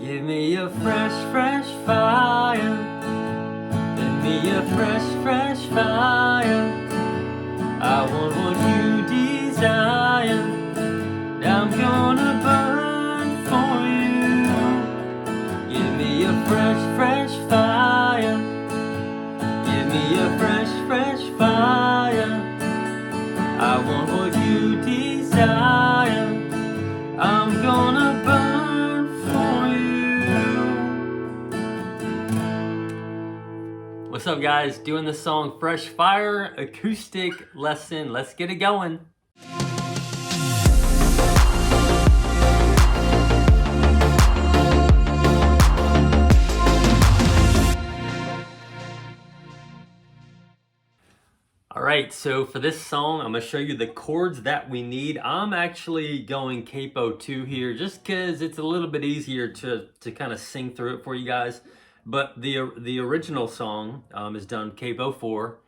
Give me a fresh, fresh fire. Give me a fresh, fresh fire. I want what you desire. I'm gonna burn for you. Give me a fresh, fresh fire. Give me a fresh, fresh fire. I want what you desire. I'm gonna burn for you. What's up, guys? Doing the song Fresh Fire acoustic lesson. Let's get it going. Alright, so for this song, I'm going to show you the chords that we need. I'm actually going capo 2 here just because it's a little bit easier to kind of sing through it for you guys. But the original song is done capo 4,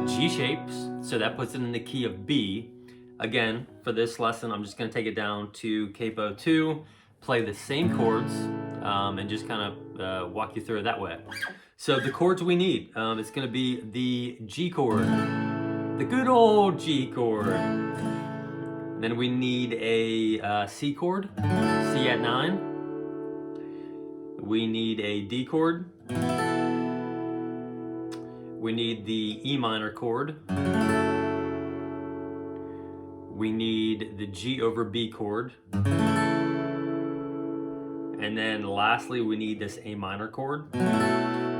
G shapes, so that puts it in the key of B. Again, for this lesson, I'm just going to take it down to capo 2, play the same chords, and just kind of walk you through it that way. So the chords we need, it's going to be the G chord, the good old G chord. Then we need a C chord, C at 9. We need a D chord. We need the E minor chord. We need the G over B chord. And then lastly, we need this A minor chord.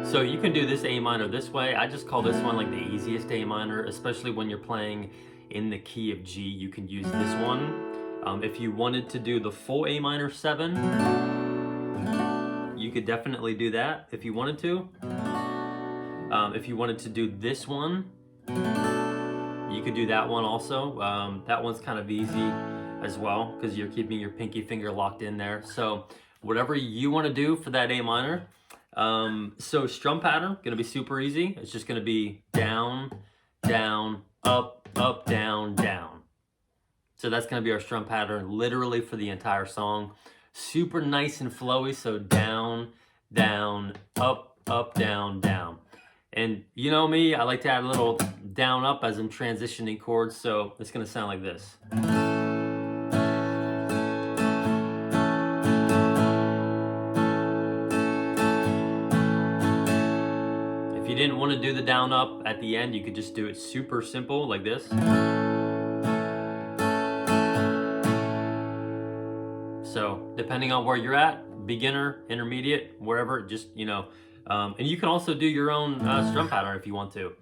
So you can do this A minor this way. I just call this one like the easiest A minor, especially when you're playing in the key of G. You can use this one. If you wanted to do the full A minor 7, you could definitely do that if you wanted to. If you wanted to do this one, you could do that one also. That one's kind of easy as well because you're keeping your pinky finger locked in there. So whatever you want to do for that A minor. So strum pattern, gonna be super easy. It's just gonna be down, down, up, up, down, down. So that's gonna be our strum pattern literally for the entire song. Super nice and flowy, so down, down, up, up, down, down. And you know me, I like to add a little down, up as I'm transitioning chords, so it's gonna sound like this. If you didn't want to do the down up at the end, you could just do it super simple like this. So depending on where you're at, beginner, intermediate, wherever, just, you know, and you can also do your own strum pattern if you want to.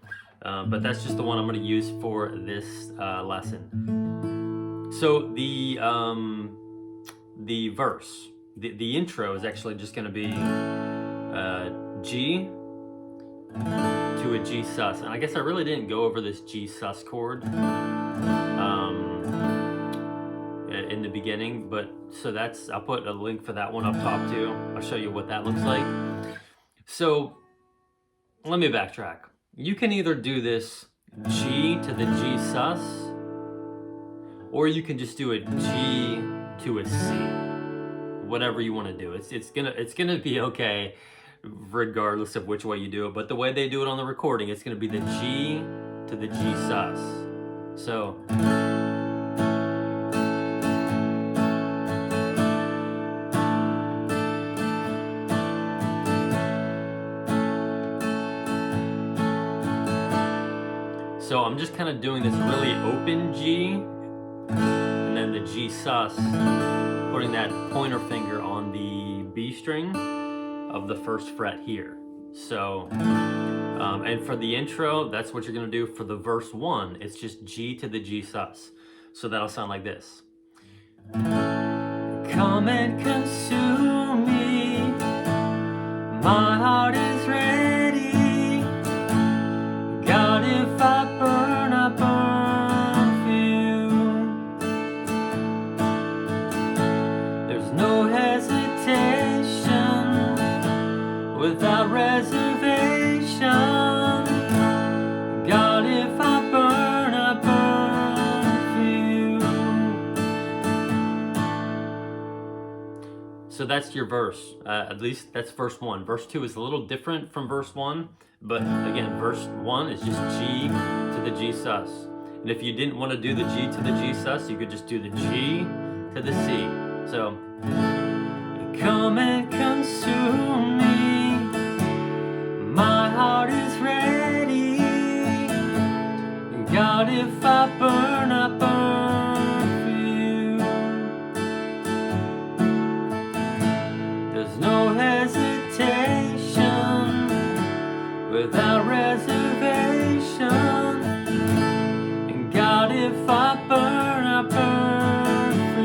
But that's just the one I'm going to use for this lesson. So the verse, the intro is actually just going to be G to a G sus, and I guess I really didn't go over this G sus chord in the beginning, but so that's, I'll put a link for that one up top too. I'll show you what that looks like. So let me backtrack. You can either do this G to the G sus, or you can just do a G to a C. Whatever you want to do, it's gonna be okay regardless of which way you do it. But the way they do it on the recording, it's gonna be the G to the G sus. So So I'm just kind of doing this really open G, and then the G sus, putting that pointer finger on the B string of the first fret here. So, and for the intro, that's what you're gonna do for the verse 1. It's just G to the G sus. So that'll sound like this. Come and consume me, my heart is ready. God, if I burn, I burn for you. There's no hesitation without reservation. God, if I burn, I burn for you. So that's your verse. At least that's verse 1. Verse 2 is a little different from verse 1, but again, verse 1 is just G to the G sus. And if you didn't want to do the G to the G sus, you could just do the G to the C. So, come and consume me, my heart is ready. God, if I burn, I burn for you. There's no hesitation, without reservation. And God, if I burn, I burn for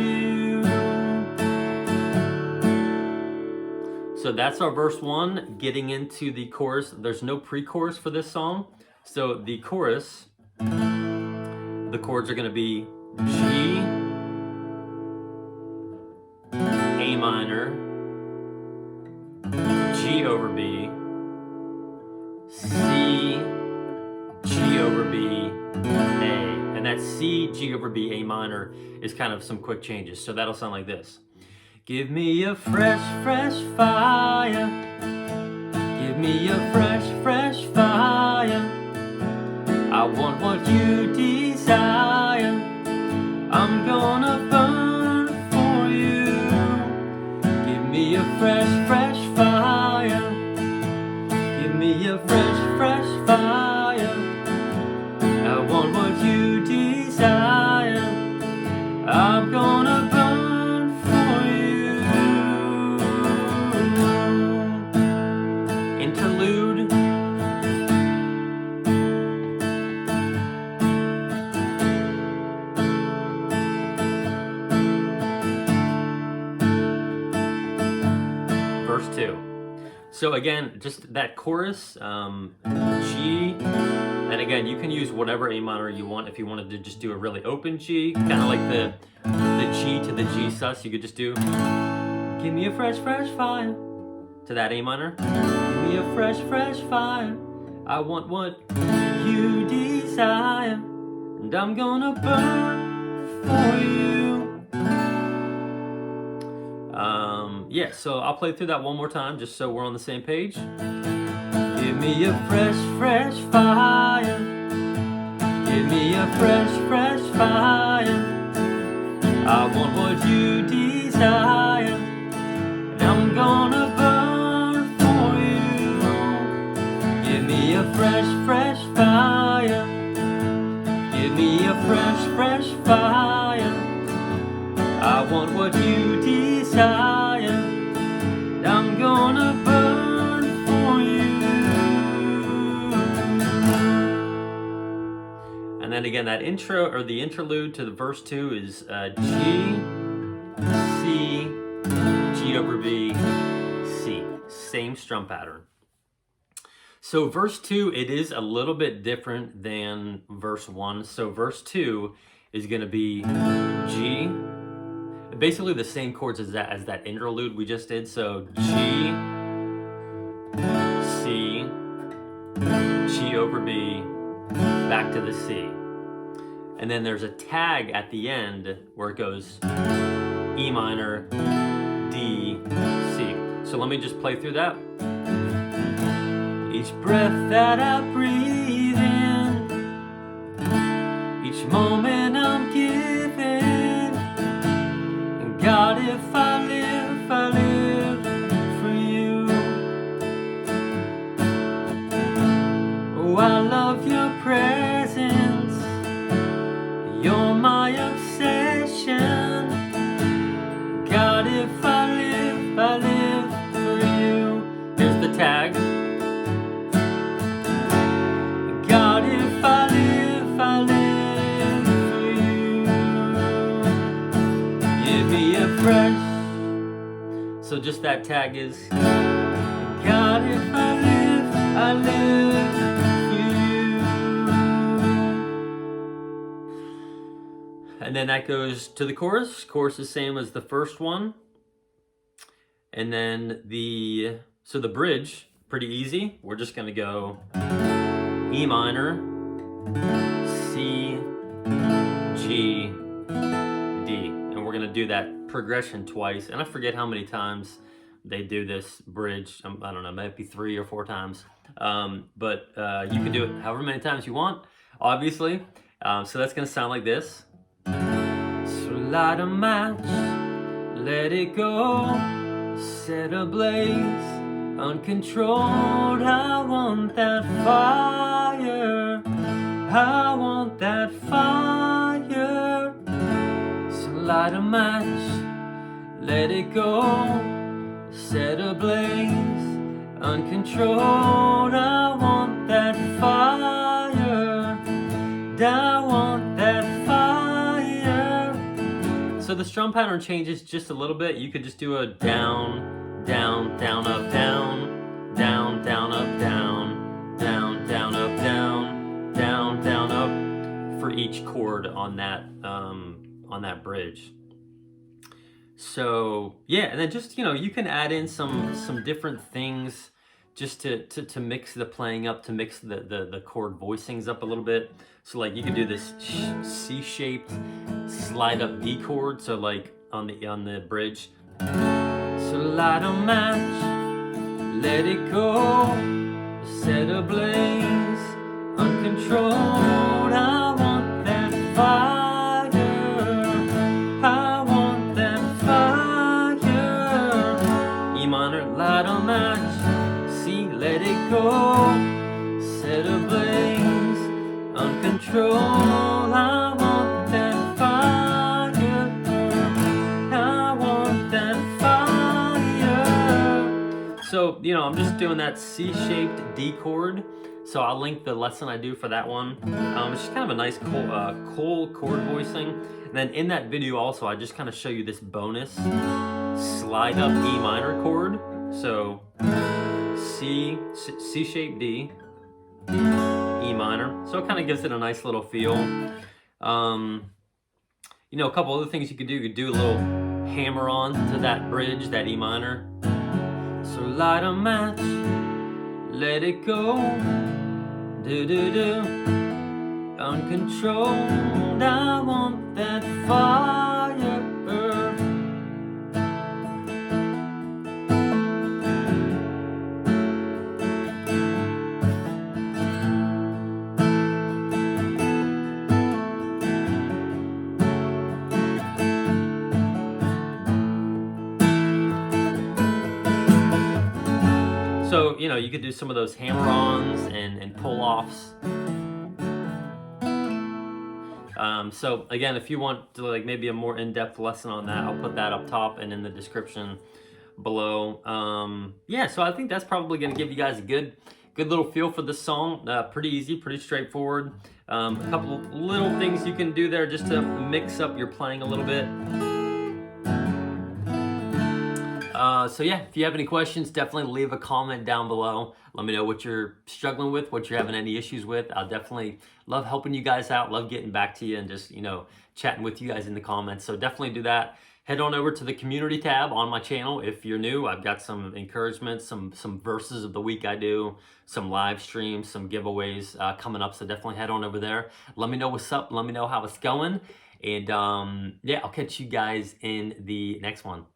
you. So that's our verse 1. Getting into the chorus, there's no pre-chorus for this song. So the chorus, the chords are going to be G, A minor, G over B, C, G over B, A. And that C, G over B, A minor is kind of some quick changes. So that'll sound like this. Give me a fresh, fresh fire. Give me a fresh, fresh fire. I want what you desire. I'm gonna burn for you. Give me a fresh, fresh fire. Give me a fresh, fresh fire. I want what you desire. I'm gonna burn for you. Interlude. Verse 2. So again, just that chorus, G, and again, you can use whatever A minor you want. If you wanted to just do a really open G, kind of like the G to the G sus, you could just do, give me a fresh, fresh fire, to that A minor. Give me a fresh, fresh fire. I want what you desire, and I'm gonna burn for you. Yeah, so I'll play through that one more time just so we're on the same page. Give me a fresh, fresh fire. Give me a fresh, fresh fire. I want what you desire, and I'm gonna burn for you. Give me a fresh, fresh fire. Give me a fresh, fresh fire. I want what you desire. I'm gonna burn for you. And then again, that intro or the interlude to the verse 2 is G, C, G over B, C. Same strum pattern. So verse 2, it is a little bit different than verse 1. So verse 2 is gonna be G, basically the same chords as that interlude we just did. So G, C, G over B, back to the C. And then there's a tag at the end where it goes E minor, D, C. So let me just play through that. Each breath that I breathe in, each moment I'm giving, God, if I live for you. Oh, I love your presence. You're my obsession. God, if I live for you. Here's the tag. God, if I live for you. Give me a fresh. So just that tag is, God, if I live for you. And then that goes to the chorus. Chorus is same as the first one. And then the bridge, pretty easy. We're just gonna go E minor, C, G, D. And we're gonna do that progression twice, and I forget how many times they do this bridge. I don't know, maybe 3 or 4 times. But you can do it however many times you want, obviously. So that's gonna sound like this. So light a match, let it go, set ablaze, uncontrolled. I want that fire, I want that fire. So light a match, let it go, set ablaze, uncontrolled. I want that fire, I want that fire. So the strum pattern changes just a little bit. You could just do a down, down, down, up, down, down, down, up, down, down, down, up, down, down, down, up for each chord on that bridge. So yeah, and then just, you know, you can add in some different things just to mix the playing up, to mix the chord voicings up a little bit. So like you could do this C-shaped slide up D chord, so like on the bridge. So light a match, let it go, set ablaze, uncontrolled. I want that fire, I want that fire. E minor, light a match, C, let it go, set ablaze, uncontrolled. I want that fire, I want that fire. So, you know, I'm just doing that C-shaped D chord. So I'll link the lesson I do for that one. It's just kind of a nice cool chord voicing. And then in that video also, I just kind of show you this bonus slide up E minor chord. So C-shaped D, E minor. So it kind of gives it a nice little feel. You know, a couple other things you could do. You could do a little hammer on to that bridge, that E minor. So light a match, let it go, do-do-do, uncontrolled. I want that fire. So, you know, you could do some of those hammer-ons and pull-offs. So, again, if you want to, like, maybe a more in-depth lesson on that, I'll put that up top and in the description below. Yeah, so I think that's probably going to give you guys a good little feel for this song. Pretty easy, pretty straightforward. A couple little things you can do there just to mix up your playing a little bit. So yeah, if you have any questions, definitely leave a comment down below. Let me know what you're struggling with, what you're having any issues with. I'll definitely love helping you guys out, love getting back to you and just, you know, chatting with you guys in the comments. So definitely do that. Head on over to the community tab on my channel. If you're new, I've got some encouragement, some verses of the week I do, some live streams, some giveaways coming up. So definitely head on over there. Let me know what's up. Let me know how it's going. And yeah, I'll catch you guys in the next one.